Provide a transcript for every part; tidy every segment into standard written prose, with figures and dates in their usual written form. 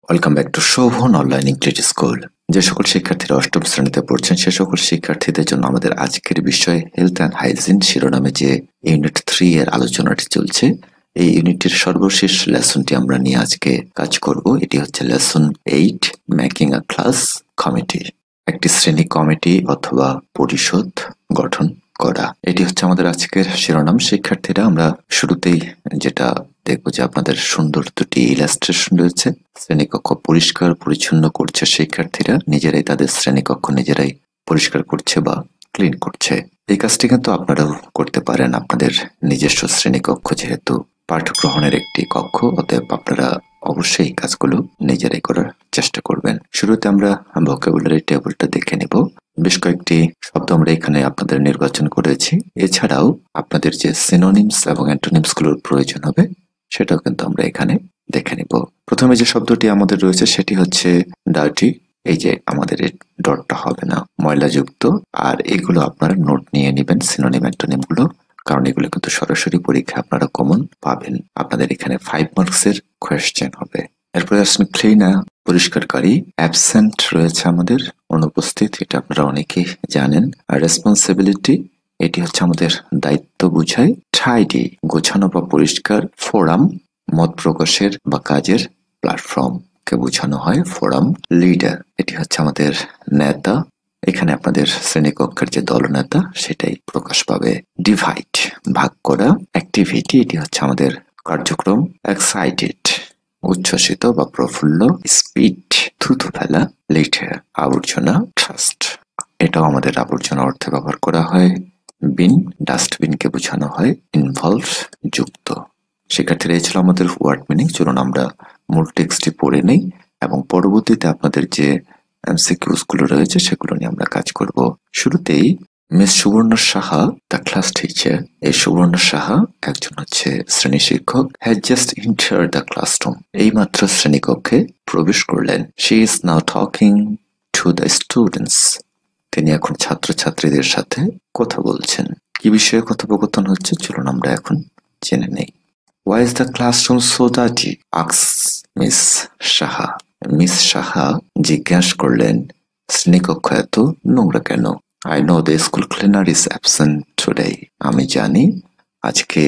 Welcome back to Shovan online English school. যে সকল শিক্ষার্থীরা অষ্টম শ্রেণীতে পড়ছেন সে সকল শিক্ষার্থীদের জন্য আমাদের আজকের বিষয় হেলথ অ্যান্ড হাইজিন শিরোনামে যে ইউনিট 3 এর আলোচনাটি চলছে, এই ইউনিটের সর্বশেষ লেসনটি আমরা নিয়ে আজকে কাজ করব। এটি হচ্ছে লেসন 8, মেকিং আ ক্লাস কমিটি। একটি শ্রেণী কমিটি অথবা পরিষদ গঠন করা, এটি হচ্ছে আমাদের আজকের শিরোনাম। শিক্ষার্থীরা, আমরা শুরুতেই যেটা দেখবো যে আপনাদের সুন্দর দুটি ইলাস্ট্রেশন রয়েছে। শ্রেণীকক্ষ পরিষ্কার পরিচ্ছন্ন করছে শিক্ষার্থীরা, নিজেরাই তাদের শ্রেণীকক্ষ নিজেরাই পরিষ্কার করছে বা ক্লিন করছে। এই কাজটি কিন্তু আপনারাও করতে পারেন আপনাদের নিজস্ব শ্রেণীকক্ষ, যেহেতু পাঠগ্রহণের একটি কক্ষ, অতএব আপনারা অবশ্যই এই কাজগুলো নিজেরাই করার চেষ্টা করবেন। শুরুতে আমরা ভোকাবুলারি টেবিলটা দেখে নেব। বেশ কয়েকটি শব্দ আমরা এখানে আপনাদের নির্বাচন করেছি। এছাড়াও আপনাদের যে সিনোনিমস এবং অ্যান্টোনিমস গুলোর প্রয়োজন হবে সেটাও কিন্তু আমরা এখানে দেখে নিব। প্রথমে যে শব্দটি আমাদের রয়েছে সেটি হচ্ছে ডার্টি। এই যে আমাদের এই ডটটা হবে না, ময়লাযুক্ত। আর এগুলো আপনারা নোট নিয়ে নেবেন, সিনোনিম অ্যান্টোনিম গুলো, কারণ এগুলো কিন্তু সরাসরি পরীক্ষা আপনারা কমন পাবেন। আপনাদের এখানে 5 মার্কসের কোয়েশ্চেন হবে। এরপরে আসলে ক্লিনার, পরিষ্কারকারী। অ্যাবসেন্ট রয়েছে আমাদের, অনুপস্থিত, এটা আপনারা অনেকেই জানেন। আর রেসপন্সিবিলিটি, এটি হচ্ছে আমাদের দায়িত্ব বুঝায়। টাইডি, গোছানো বা পরিষ্কার। ফোরাম, মত প্রকাশের বা কাজের প্ল্যাটফর্ম কে বোঝানো হয় ফোরাম। লিডার, এটি হচ্ছে আমাদের নেতা, এখানে আপনাদের শ্রেণীকক্ষের যে দলনেতা সেটাই প্রকাশ পাবে। ডিভাইড, ভাগ করা। অ্যাক্টিভিটি, এটি হচ্ছে আমাদের কার্যক্রম। এক্সাইটেড, উচ্ছ্বসিত বা প্রফুল্ল। স্পিড, থুথু ফেলা। লিটার, আবর্জনা। ট্রাস্ট, এটাও আমাদের আবর্জনা অর্থে ব্যবহার করা হয়। বিন, ডাস্টবিনকে বোঝানো হয়। ইনভলভ, যুক্ত। শিক্ষার্থীরা, এই ছিল আমাদের ওয়ার্ড মিনিং। চলুন আমরা মূল টেক্সটটি পড়ে নেই এবং পরবর্তীতে আপনাদের যে এমসিকিউজ গুলো রয়েছে সেগুলো নিয়ে আমরা কাজ করব। শুরুতেই মিস সুবর্ণ সাহা, দ্য ক্লাস টিচার। এই সুবর্ণ সাহা একজন হচ্ছে শ্রেণী শিক্ষক। Has just entered the classroom, এইমাত্র শ্রেণীকক্ষে প্রবেশ করলেন। She is now talking to the students, তিনি এখন ছাত্রছাত্রীদের সাথে কথা বলছেন। কি বিষয়ে কথোপকথন হচ্ছে চলুন আমরা এখন জেনে নেই। Why is the classroom so dirty? asks Miss Saha. Miss Saha জিজ্ঞাসা করলেন, শ্রেণীকক্ষ এত নোংরা কেন? I know the school cleaner is absent today. আমি জানি আজকে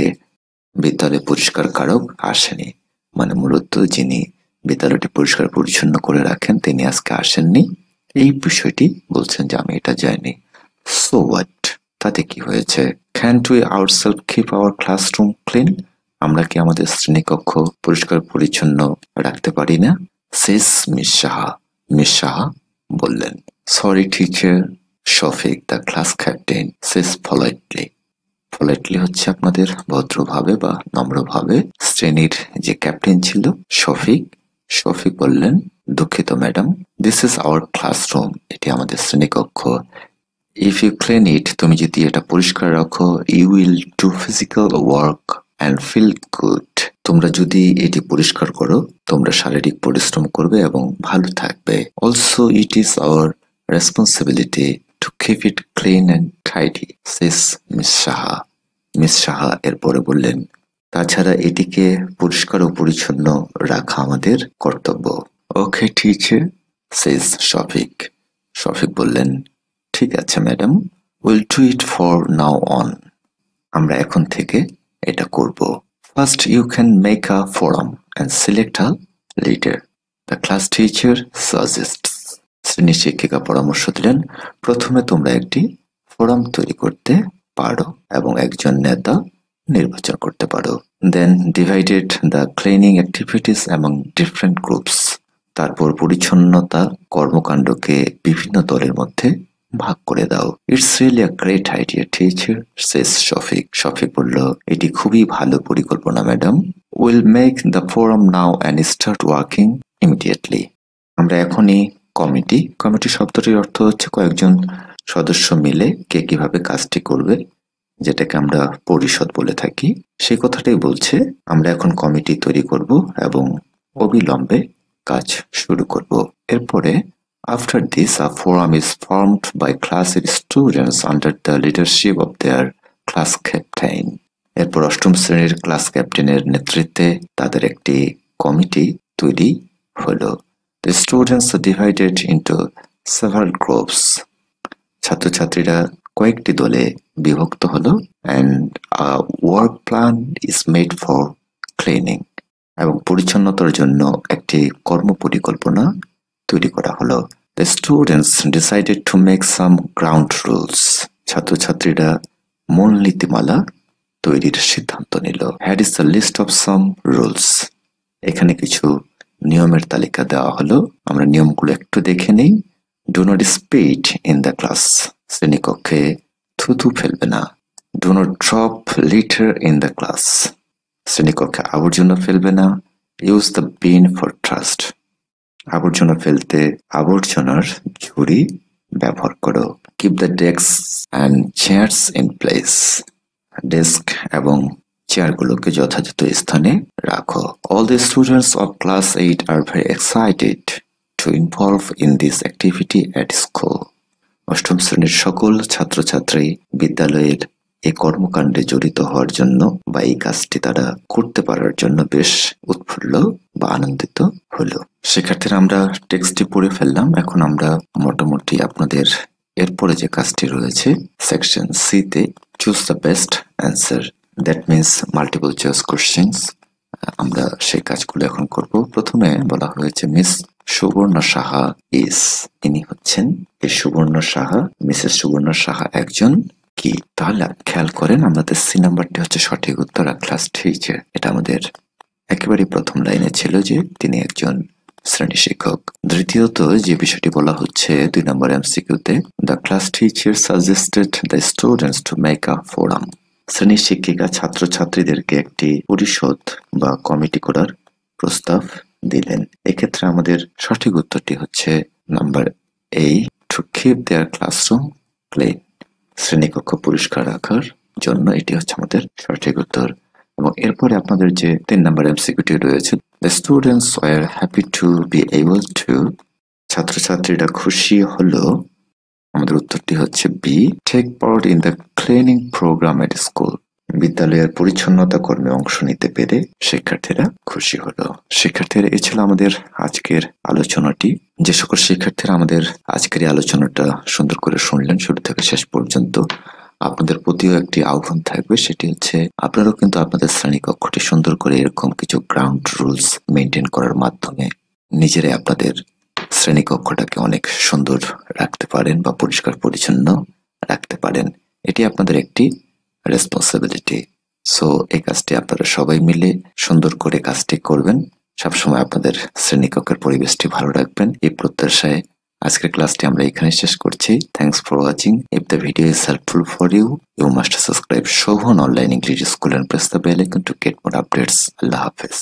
বিদ্যালয় পরিষ্কার কারক আসেনি, মানে মূলত যিনি বিদ্যালয়টি পরিষ্কার পরিচ্ছন্ন করে রাখেন তিনি আজকে আসেননি। এই বিষয়টি বলছেন যে আমি এটা জানি। So what? তাতে কি হয়েছে? Can't we ourselves keep our classroom clean? আমরা কি আমাদের শ্রেণীকক্ষ পরিষ্কার পরিচ্ছন্ন রাখতে পারি না? Says miss Saha, miss Saha বললেন। Sorry teacher, Shafiq, the class captain, says politely. Politely হচ্ছে আপনাদের ভদ্রভাবে বা নম্রভাবে। শ্রেণীর যে ক্যাপ্টেন ছিল শফিক, শফিক বললেন, দুঃখিত madam, this is our classroom, এটি আমাদের শ্রেণীকক্ষ। ইফ ইউ ক্লিন ইট, তুমি যদি এটা পরিষ্কার রাখো, you will do physical work and feel good, তোমরা যদি এটি পরিষ্কার করো তোমরা শারীরিক পরিশ্রম করবে এবং ভালো থাকবে। Also it is our responsibility to keep it clean and tidy, says miss Saha. Miss Saha এরপরে বললেন, তাছাড়া এটিকে পরিষ্কার ও পরিচ্ছন্ন রাখা আমাদের কর্তব্য। Okay teacher, says Shafiq. Shafiq বললেন, ঠিক আছে madam, will do it for now on, আমরা এখন থেকে এটা করব। First you can make a forum and select a leader, the class teacher suggests. শ্রেণী শিক্ষিকা পরামর্শ দিলেন, প্রথমে তোমরা একটি ফোরাম তৈরি করতে পারো এবং একজন নেতা নির্বাচন করতে পারো। Then divided the cleaning activities among different groups, তারপর পরিচ্ছন্নতা কর্মকাণ্ডকে বিভিন্ন দলের মধ্যে ভাগ করে দাও। It's really a great idea teacher, says Shafiq. Shafiq বলল, এটি খুবই ভালো পরিকল্পনা madam. Will make the forum now and start working immediately, আমরা এখনই কমিটি, কমিটি শব্দটির অর্থ হচ্ছে কয়েকজন সদস্য মিলে কে কিভাবে কাজটি করবে, যেটাকে আমরা পরিষদ বলে থাকি, সেই কথাটাই বলছে। আমরা এখন কমিটি তৈরি করব এবং অবিলম্বে কাজ শুরু করব। এরপরে after this a forum is formed by class students under the leadership of their class captain. এরপর অষ্টম শ্রেণীর ক্লাস ক্যাপ্টেনের নেতৃত্বে তাদের একটি কমিটি তৈরি হলো। The students are divided into several groups. ছাত্রছাত্রীরা কয়েকটি দলে বিভক্ত হলো and a work plan is made for cleaning. এবং পরিচ্ছন্নতার জন্য একটি কর্মপরিকল্পনা তৈরি করা হলো। The students decided to make some ground rules. ছাত্রছাত্রীরা মূল নীতিমালা তৈরির সিদ্ধান্ত নিল। Here is a list of some rules. এখানে কিছু নিয়মের তালিকা দেওয়া হলো। আমরা নিয়মগুলো একটু দেখে নেই। Do not spit in the class. শ্রেণীকক্ষে থুতু ফেলবে না। Do not drop litter in the class. শ্রেণীকক্ষে আবর্জনা ফেলবে না। Use the bin for trash. আবর্জনা ফেলতে আবর্জনার ঝুড়ি ব্যবহার করো। Keep the desks and chairs in place. Desk এবং চেয়ারগুলোকে যথাযথ স্থানে রাখো। All the students of class 8 are very excited to involve in this activity at school. অষ্টম শ্রেণীর সকল ছাত্রছাত্রী বিদ্যালয়ের এই কর্মকাণ্ডে জড়িত হওয়ার জন্য বা এই কাজটি তারা করতে পারার জন্য বেশ উৎফুল্ল বা আনন্দিত হলো। শিক্ষার্থীরা আমরা টেক্সটটি পড়ে ফেললাম। এখন আমরা মোটামুটি আপনাদের এরপরে যে কাজটি রয়েছে সেকশন সি তে choose the best answer, that means multiple choice questions, আমরা সেই কাজগুলো এখন করব। প্রথমে বলা হয়েছে মিস সুবর্ণা সাহা ইস, ইনি হচ্ছেন এই সুবর্ণা সাহা, মিসেস সুবর্ণা সাহা একজন কি? তাহলে খেয়াল করেন আমাদের সি নাম্বারটি হচ্ছে সঠিক উত্তর, ক্লাস টিচার। এটা আমাদের একেবারে প্রথম লাইনে ছিল যে তিনি একজন শ্রেণী শিক্ষক। দ্বিতীয়ত যে বিষয়টি বলা হচ্ছে 2 নম্বর এমসিকিউতে, the class teacher suggested the students to make a forum. শ্রেণী শিক্ষিকা ছাত্রছাত্রীদেরকে একটি পরিষদ বা কমিটি করার প্রস্তাব দিলেন। এক্ষেত্রে আমাদের সঠিক উত্তরটি হচ্ছে number A, to keep there classroom clean. শ্রেণীকক্ষ পরিষ্কার রাখার জন্য এটি হচ্ছে আমাদের সঠিক উত্তর। এবং এরপরে আপনাদের যে 3 নম্বর এমসিকিউটি রয়েছে, the students were happy to be able to, ছাত্রছাত্রীরা খুশি হলো, আমাদের উত্তরটি হচ্ছে B, take part in the cleaning program at school। বিদ্যালয়ের পরিচ্ছন্নতা কর্মে অংশ নিতে পেরে শিক্ষার্থীরা খুশি হলো। শিক্ষার্থীরা এই ছিল আমাদের আজকের আলোচনাটি। যে সকল শিক্ষার্থীরা আমাদের আজকের এই আলোচনাটা সুন্দর করে শুনলেন শুরু থেকে শেষ পর্যন্ত, আপনাদের প্রতিও একটি আহ্বান থাকবে, সেটি হচ্ছে আপনারাও কিন্তু আপনাদের শ্রেণীকক্ষটি সুন্দর করে এরকম কিছু গ্রাউন্ড রুলস মেনটেন করার মাধ্যমে নিজেরাই আপনাদের শ্রেণীকক্ষটাকে অনেক সুন্দর রাখতে পারেন বা পরিষ্কার পরিচ্ছন্ন রাখতে পারেন। এটি আপনাদের একটি রেসপন্সিবিলিটি। সো এই কাজটি আপনারা সবাই মিলে সুন্দর করে কাজটি করবেন। সবসময় আপনাদের শ্রেণীকক্ষের পরিবেশটি ভালো রাখবেন, এই প্রত্যাশায় আজকের ক্লাসটি আমরা এখানে শেষ করছি। Thanks for watching. If the video is helpful for you, you must subscribe Shovan online English school and press the bell icon to get more updates. আল্লাহ হাফেজ।